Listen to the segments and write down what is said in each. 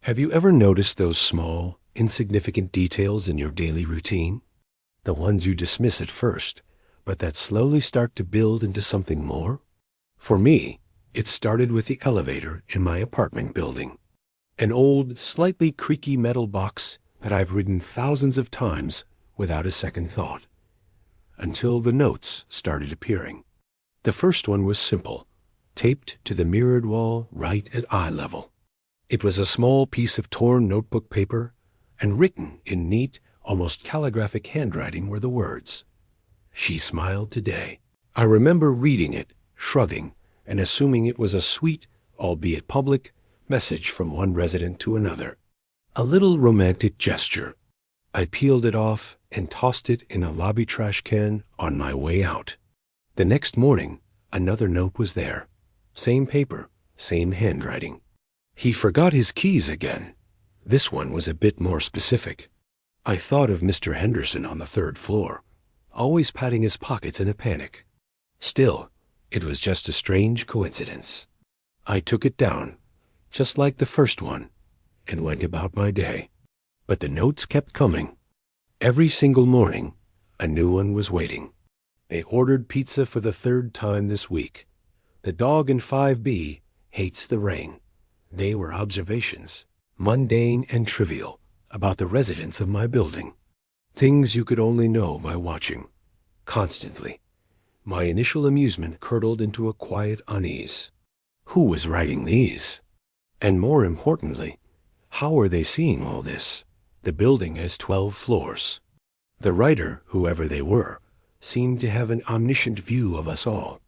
Have you ever noticed those small, insignificant details in your daily routine? The ones you dismiss at first, but that slowly start to build into something more? For me, it started with the elevator in my apartment building. An old, slightly creaky metal box that I've ridden thousands of times without a second thought. Until the notes started appearing. The first one was simple, taped to the mirrored wall right at eye level. It was a small piece of torn notebook paper, and written in neat, almost calligraphic handwriting were the words, "She smiled today." I remember reading it, shrugging, and assuming it was a sweet, albeit public, message from one resident to another. A little romantic gesture. I peeled it off and tossed it in a lobby trash can on my way out. The next morning, another note was there. Same paper, same handwriting. He forgot his keys again. This one was a bit more specific. I thought of Mr. Henderson on the 3rd floor, always patting his pockets in a panic. Still, it was just a strange coincidence. I took it down, just like the first one, and went about my day. But the notes kept coming. Every single morning, a new one was waiting. They ordered pizza for the 3rd time this week. The dog in 5B hates the rain. They were observations, mundane and trivial, about the residents of my building. Things you could only know by watching. Constantly. My initial amusement curdled into a quiet unease. Who was writing these? And more importantly, how were they seeing all this? The building has 12 floors. The writer, whoever they were, seemed to have an omniscient view of us all.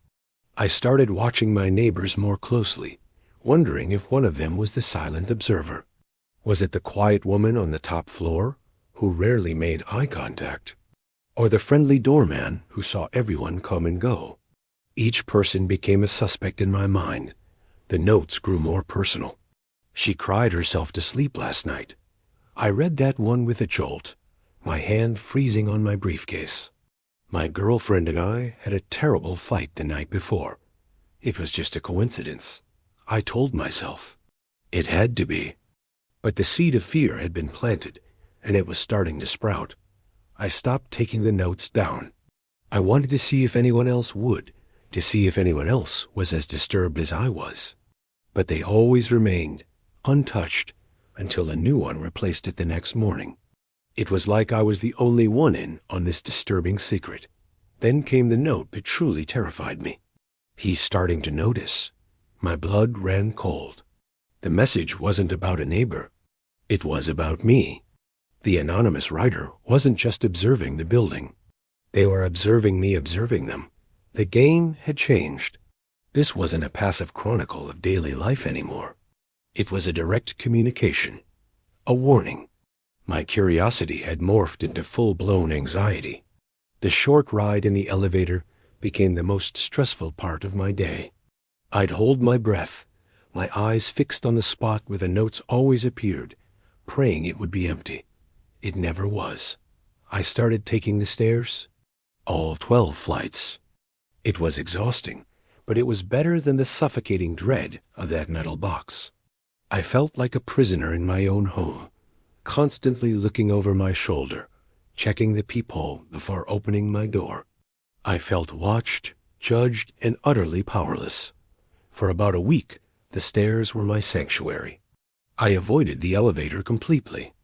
I started watching my neighbors more closely, wondering if one of them was the silent observer. Was it the quiet woman on the top floor, who rarely made eye contact? Or the friendly doorman who saw everyone come and go? Each person became a suspect in my mind. The notes grew more personal. She cried herself to sleep last night. I read that one with a jolt, my hand freezing on my briefcase. My girlfriend and I had a terrible fight the night before. It was just a coincidence, I told myself. It had to be. But the seed of fear had been planted, and it was starting to sprout. I stopped taking the notes down. I wanted to see if anyone else would, to see if anyone else was as disturbed as I was. But they always remained, untouched, until a new one replaced it the next morning. It was like I was the only one in on this disturbing secret. Then came the note that truly terrified me. He's starting to notice. My blood ran cold. The message wasn't about a neighbor. It was about me. The anonymous writer wasn't just observing the building. They were observing me observing them. The game had changed. This wasn't a passive chronicle of daily life anymore. It was a direct communication. A warning. My curiosity had morphed into full-blown anxiety. The short ride in the elevator became the most stressful part of my day. I'd hold my breath, my eyes fixed on the spot where the notes always appeared, praying it would be empty. It never was. I started taking the stairs. All 12 flights. It was exhausting, but it was better than the suffocating dread of that metal box. I felt like a prisoner in my own home, constantly looking over my shoulder, checking the peephole before opening my door. I felt watched, judged, and utterly powerless. For about a week, the stairs were my sanctuary. I avoided the elevator completely.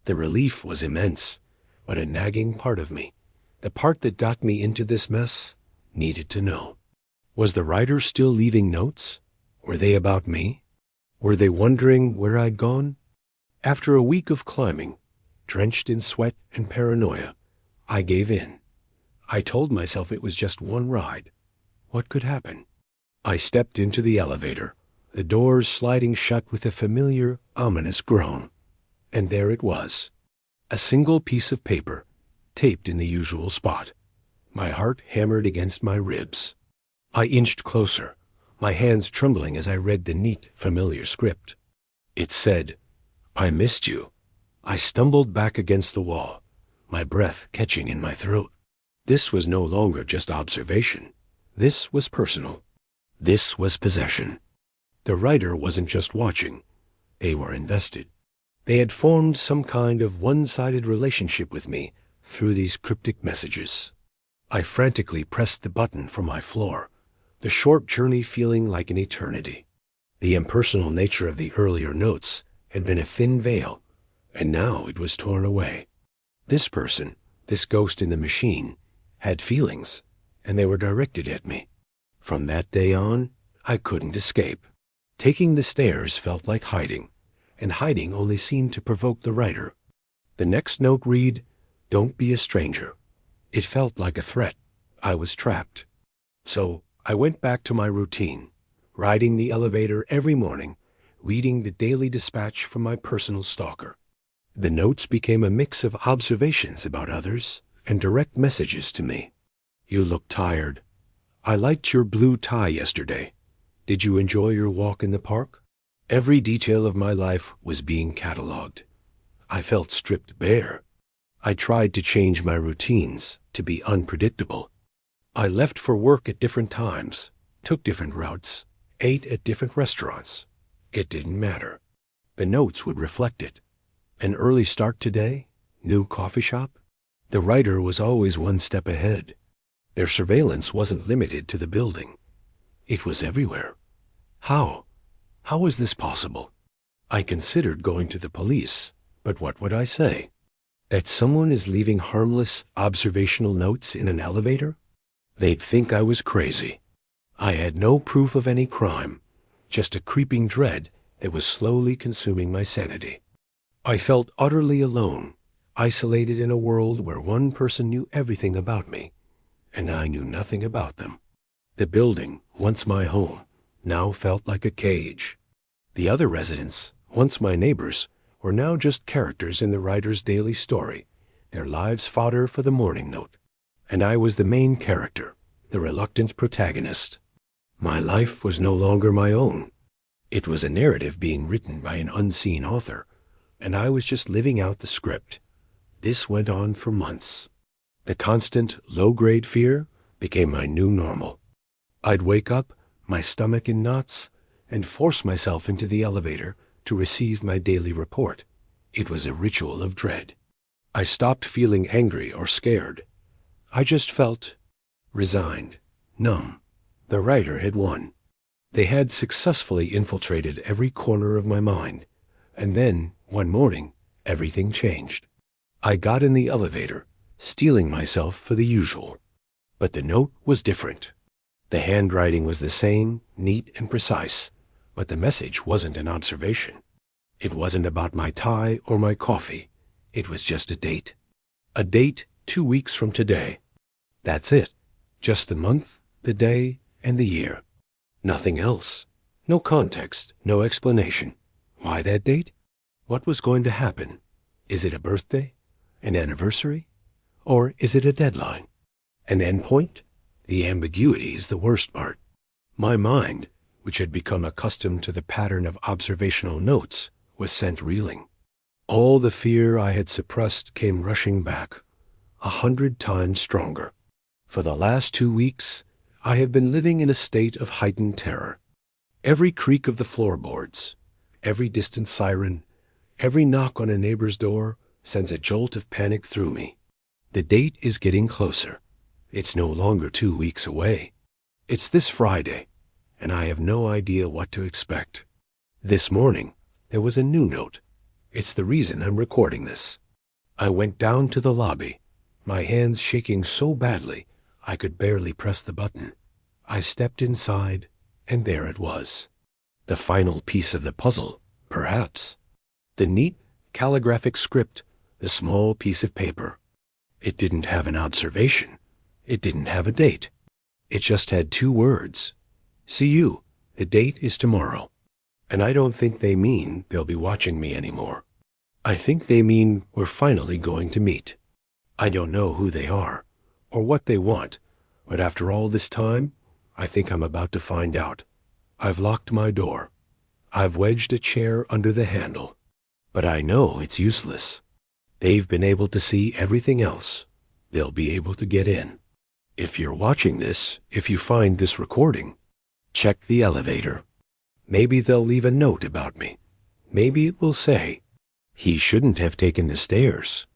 The relief was immense, but a nagging part of me, the part that got me into this mess, needed to know. Was the writer still leaving notes? Were they about me? Were they wondering where I'd gone? After a week of climbing, drenched in sweat and paranoia, I gave in. I told myself it was just one ride. What could happen? I stepped into the elevator, the doors sliding shut with a familiar, ominous groan. And there it was, a single piece of paper, taped in the usual spot. My heart hammered against my ribs. I inched closer, my hands trembling as I read the neat, familiar script. It said, "I missed you." I stumbled back against the wall, my breath catching in my throat. This was no longer just observation. This was personal. This was possession. The writer wasn't just watching. They were invested. They had formed some kind of one-sided relationship with me through these cryptic messages. I frantically pressed the button for my floor, the short journey feeling like an eternity. The impersonal nature of the earlier notes had been a thin veil, and now it was torn away. This person, this ghost in the machine, had feelings, and they were directed at me. From that day on, I couldn't escape. Taking the stairs felt like hiding, and hiding only seemed to provoke the writer. The next note read, "Don't be a stranger." It felt like a threat. I was trapped. So I went back to my routine, riding the elevator every morning, reading the daily dispatch from my personal stalker. The notes became a mix of observations about others and direct messages to me. "You look tired. I liked your blue tie yesterday. Did you enjoy your walk in the park?" Every detail of my life was being cataloged. I felt stripped bare. I tried to change my routines to be unpredictable. I left for work at different times, took different routes, ate at different restaurants. It didn't matter. The notes would reflect it. An early start today? New coffee shop? The writer was always one step ahead. Their surveillance wasn't limited to the building. It was everywhere. How? How was this possible? I considered going to the police, but what would I say? That someone is leaving harmless observational notes in an elevator? They'd think I was crazy. I had no proof of any crime, just a creeping dread that was slowly consuming my sanity. I felt utterly alone, isolated in a world where one person knew everything about me, and I knew nothing about them. The building, once my home, now felt like a cage. The other residents, once my neighbors, were now just characters in the writer's daily story, their lives fodder for the morning note. And I was the main character, the reluctant protagonist. My life was no longer my own. It was a narrative being written by an unseen author, and I was just living out the script. This went on for months. The constant, low-grade fear became my new normal. I'd wake up, my stomach in knots, and force myself into the elevator to receive my daily report. It was a ritual of dread. I stopped feeling angry or scared. I just felt resigned, numb. The writer had won. They had successfully infiltrated every corner of my mind. And then, one morning, everything changed. I got in the elevator, steeling myself for the usual. But the note was different. The handwriting was the same, neat and precise, but the message wasn't an observation. It wasn't about my tie or my coffee. It was just a date. A date 2 weeks from today. That's it. Just the month, the day, and the year. Nothing else. No context, no explanation. Why that date? What was going to happen? Is it a birthday? An anniversary? Or is it a deadline? An endpoint? The ambiguity is the worst part. My mind, which had become accustomed to the pattern of observational notes, was sent reeling. All the fear I had suppressed came rushing back, 100 times stronger. For the last 2 weeks, I have been living in a state of heightened terror. Every creak of the floorboards, every distant siren, every knock on a neighbor's door sends a jolt of panic through me. The date is getting closer. It's no longer 2 weeks away. It's this Friday, and I have no idea what to expect. This morning, there was a new note. It's the reason I'm recording this. I went down to the lobby, my hands shaking so badly I could barely press the button. I stepped inside, and there it was. The final piece of the puzzle, perhaps. The neat, calligraphic script, the small piece of paper. It didn't have an observation. It didn't have a date. It just had 2 words. See you. The date is tomorrow. And I don't think they mean they'll be watching me anymore. I think they mean we're finally going to meet. I don't know who they are, or what they want, but after all this time, I think I'm about to find out. I've locked my door. I've wedged a chair under the handle. But I know it's useless. They've been able to see everything else. They'll be able to get in. If you're watching this, if you find this recording, check the elevator. Maybe they'll leave a note about me. Maybe it will say, He shouldn't have taken the stairs.